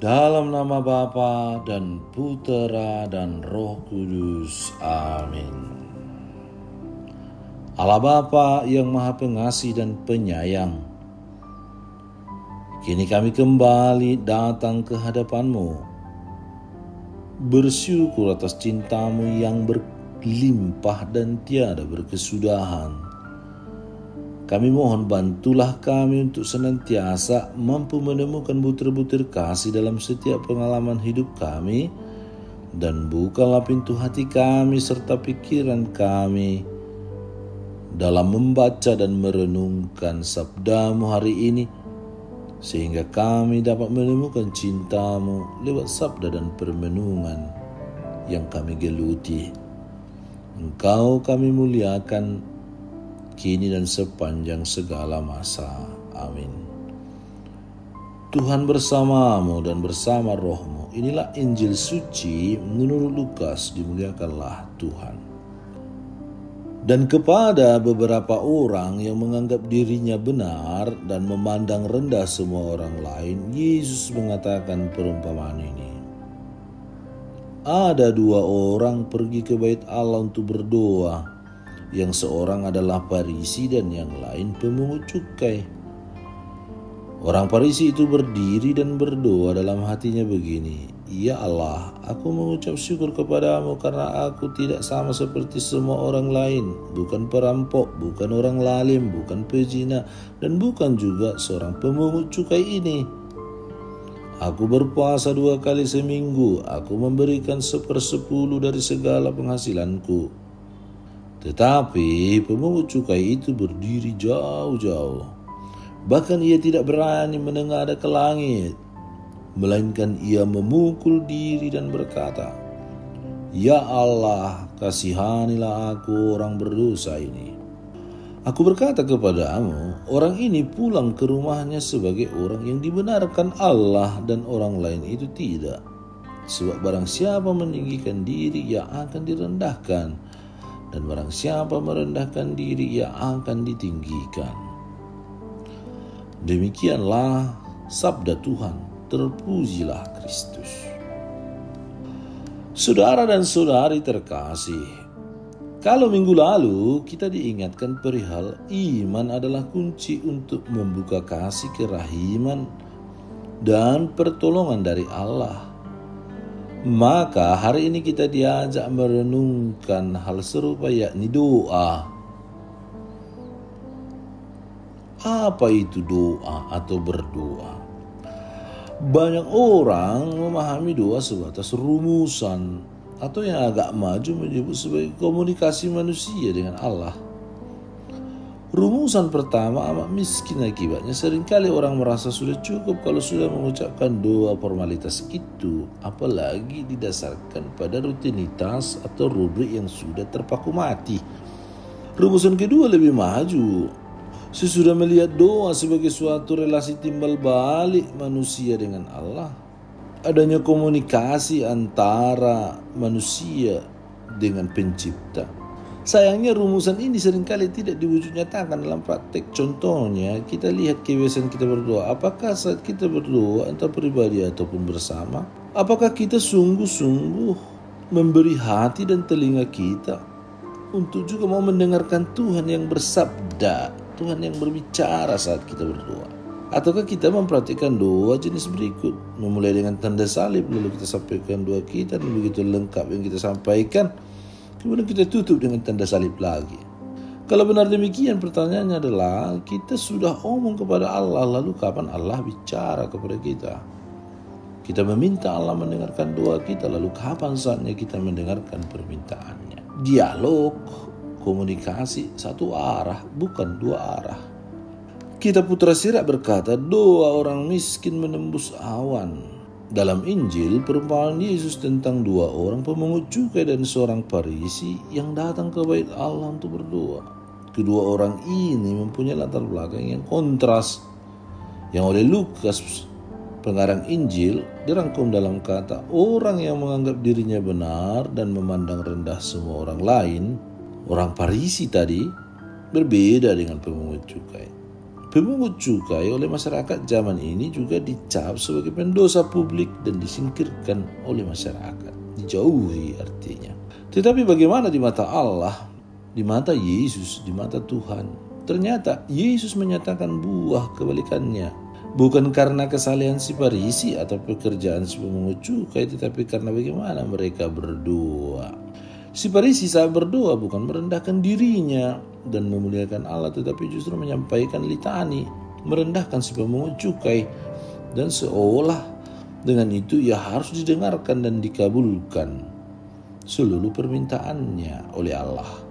Dalam nama Bapa dan Putera dan Roh Kudus. Amin. Allah Bapa yang Maha Pengasih dan Penyayang, kini kami kembali datang ke hadapan-Mu, bersyukur atas cinta-Mu yang berlimpah dan tiada berkesudahan. Kami mohon bantulah kami untuk senantiasa mampu menemukan butir-butir kasih dalam setiap pengalaman hidup kami, dan bukalah pintu hati kami serta pikiran kami dalam membaca dan merenungkan sabda-Mu hari ini, sehingga kami dapat menemukan cinta-Mu lewat sabda dan permenungan yang kami geluti. Engkau kami muliakan kini dan sepanjang segala masa. Amin. Tuhan bersamamu dan bersama rohmu. Inilah Injil suci menurut Lukas. Dimuliakanlah Tuhan. Dan kepada beberapa orang yang menganggap dirinya benar dan memandang rendah semua orang lain, Yesus mengatakan perumpamaan ini. Ada dua orang pergi ke bait Allah untuk berdoa. Yang seorang adalah Farisi dan yang lain pemungut cukai. Orang Farisi itu berdiri dan berdoa dalam hatinya begini, "Ya Allah, aku mengucap syukur kepadamu karena aku tidak sama seperti semua orang lain, bukan perampok, bukan orang lalim, bukan pezina, dan bukan juga seorang pemungut cukai ini. Aku berpuasa 2 kali seminggu, aku memberikan 1/10 dari segala penghasilanku." Tetapi pemungut cukai itu berdiri jauh-jauh. Bahkan ia tidak berani menengadah ke langit, melainkan ia memukul diri dan berkata, "Ya Allah, kasihanilah aku orang berdosa ini." Aku berkata kepadamu, orang ini pulang ke rumahnya sebagai orang yang dibenarkan Allah dan orang lain itu tidak. Sebab barang siapa meninggikan diri, ia akan direndahkan. Dan barang siapa merendahkan diri, ia akan ditinggikan. Demikianlah sabda Tuhan. Terpujilah Kristus. Saudara dan saudari terkasih, kalau minggu lalu kita diingatkan perihal iman adalah kunci untuk membuka kasih kerahiman dan pertolongan dari Allah, maka hari ini kita diajak merenungkan hal serupa, yakni doa. Apa itu doa atau berdoa? Banyak orang memahami doa sebatas rumusan atau yang agak maju menyebut sebagai komunikasi manusia dengan Allah. Rumusan pertama amat miskin akibatnya. Seringkali orang merasa sudah cukup kalau sudah mengucapkan doa formalitas itu, apalagi didasarkan pada rutinitas atau rubrik yang sudah terpaku mati. Rumusan kedua lebih maju. Sesudah melihat doa sebagai suatu relasi timbal balik manusia dengan Allah, adanya komunikasi antara manusia dengan pencipta. Sayangnya rumusan ini seringkali tidak diwujud nyatakan dalam praktek. Contohnya, kita lihat kebiasaan kita berdoa. Apakah saat kita berdoa, entah pribadi ataupun bersama, apakah kita sungguh-sungguh memberi hati dan telinga kita untuk juga mau mendengarkan Tuhan yang bersabda, Tuhan yang berbicara saat kita berdoa? Ataukah kita mempraktikkan doa jenis berikut, memulai dengan tanda salib, lalu kita sampaikan doa kita, dan begitu lengkap yang kita sampaikan, kemudian kita tutup dengan tanda salib lagi? Kalau benar demikian, pertanyaannya adalah, kita sudah omong kepada Allah, lalu kapan Allah bicara kepada kita? Kita meminta Allah mendengarkan doa kita, lalu kapan saatnya kita mendengarkan permintaannya? Dialog, komunikasi satu arah, bukan dua arah. Kitab Putra Sirak berkata, doa orang miskin menembus awan. Dalam Injil, perumpamaan Yesus tentang dua orang pemungut cukai dan seorang Farisi yang datang ke bait Allah untuk berdoa. Kedua orang ini mempunyai latar belakang yang kontras, yang oleh Lukas, pengarang Injil, dirangkum dalam kata, orang yang menganggap dirinya benar dan memandang rendah semua orang lain. Orang Farisi tadi berbeda dengan pemungut cukai. Pemungut cukai oleh masyarakat zaman ini juga dicap sebagai pendosa publik dan disingkirkan oleh masyarakat. Dijauhi artinya. Tetapi bagaimana di mata Allah, di mata Yesus, di mata Tuhan? Ternyata Yesus menyatakan buah kebalikannya. Bukan karena kesalehan si Farisi atau pekerjaan si pemungut cukai, tetapi karena bagaimana mereka berdoa. Si Farisi saat berdoa bukan merendahkan dirinya dan memuliakan Allah, tetapi justru menyampaikan litani, merendahkan si pemungut cukai, dan seolah dengan itu ia harus didengarkan dan dikabulkan seluruh permintaannya oleh Allah.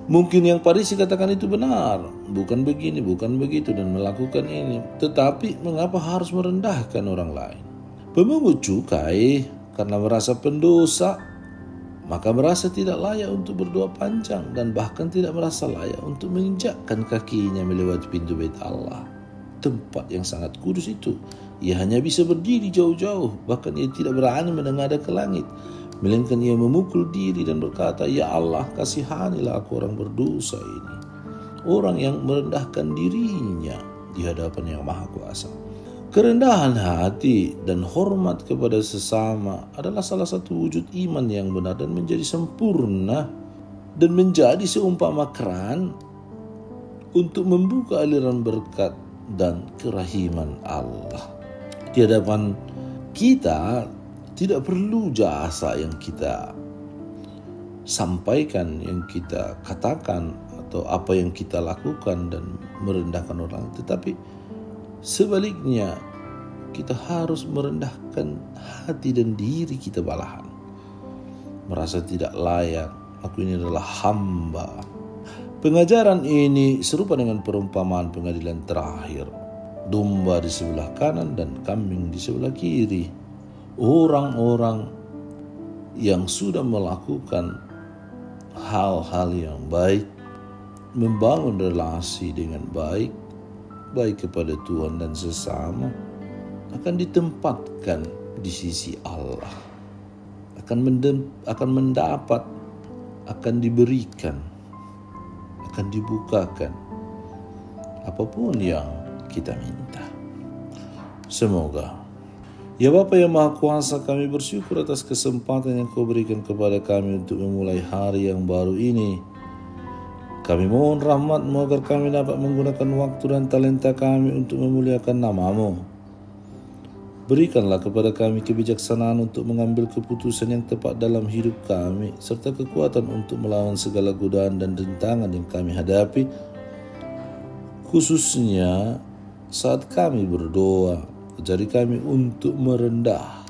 Mungkin yang Farisi katakan itu benar, bukan begini, bukan begitu, dan melakukan ini. Tetapi mengapa harus merendahkan orang lain? Pemungut cukai karena merasa pendosa, maka merasa tidak layak untuk berdoa panjang dan bahkan tidak merasa layak untuk menginjakkan kakinya melewati pintu bait Allah. Tempat yang sangat kudus itu. Ia hanya bisa berdiri jauh-jauh, bahkan ia tidak berani menengadah ke langit. Melainkan ia memukul diri dan berkata, "Ya Allah, kasihanilah aku orang berdosa ini." Orang yang merendahkan dirinya di hadapan Yang Maha Kuasa. Kerendahan hati dan hormat kepada sesama adalah salah satu wujud iman yang benar dan menjadi sempurna dan menjadi seumpama keran untuk membuka aliran berkat dan kerahiman Allah. Di hadapan kita tidak perlu jasa yang kita sampaikan, yang kita katakan, atau apa yang kita lakukan dan merendahkan orang. Tetapi sebaliknya, kita harus merendahkan hati dan diri kita malahan. Merasa tidak layak, aku ini adalah hamba. Pengajaran ini serupa dengan perumpamaan pengadilan terakhir. Domba di sebelah kanan dan kambing di sebelah kiri. Orang-orang yang sudah melakukan hal-hal yang baik, membangun relasi dengan baik kepada Tuhan dan sesama, akan ditempatkan di sisi Allah, akan mendapat, akan diberikan, akan dibukakan apapun yang kita minta. Semoga ya Bapa yang Maha Kuasa, kami bersyukur atas kesempatan yang Kau berikan kepada kami untuk memulai hari yang baru ini. Kami mohon rahmat-Mu agar kami dapat menggunakan waktu dan talenta kami untuk memuliakan nama-Mu. Berikanlah kepada kami kebijaksanaan untuk mengambil keputusan yang tepat dalam hidup kami, serta kekuatan untuk melawan segala godaan dan rintangan yang kami hadapi, khususnya saat kami berdoa. Ajari kami untuk merendah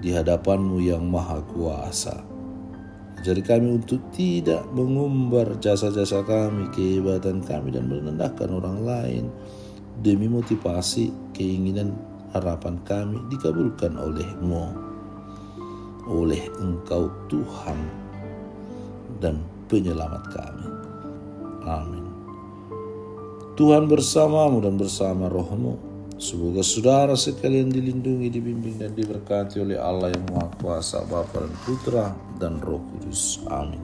di hadapan-Mu yang Maha Kuasa. Ajari kami untuk tidak mengumbar jasa-jasa kami, kehebatan kami, dan merendahkan orang lain demi motivasi, keinginan, harapan kami dikabulkan oleh-Mu, oleh Engkau Tuhan dan Penyelamat kami. Amin. Tuhan bersama-Mu dan bersama Roh-Mu. Semoga saudara sekalian dilindungi, dibimbing, dan diberkati oleh Allah yang Maha Kuasa, Bapa dan Putra dan Roh Kudus. Amin.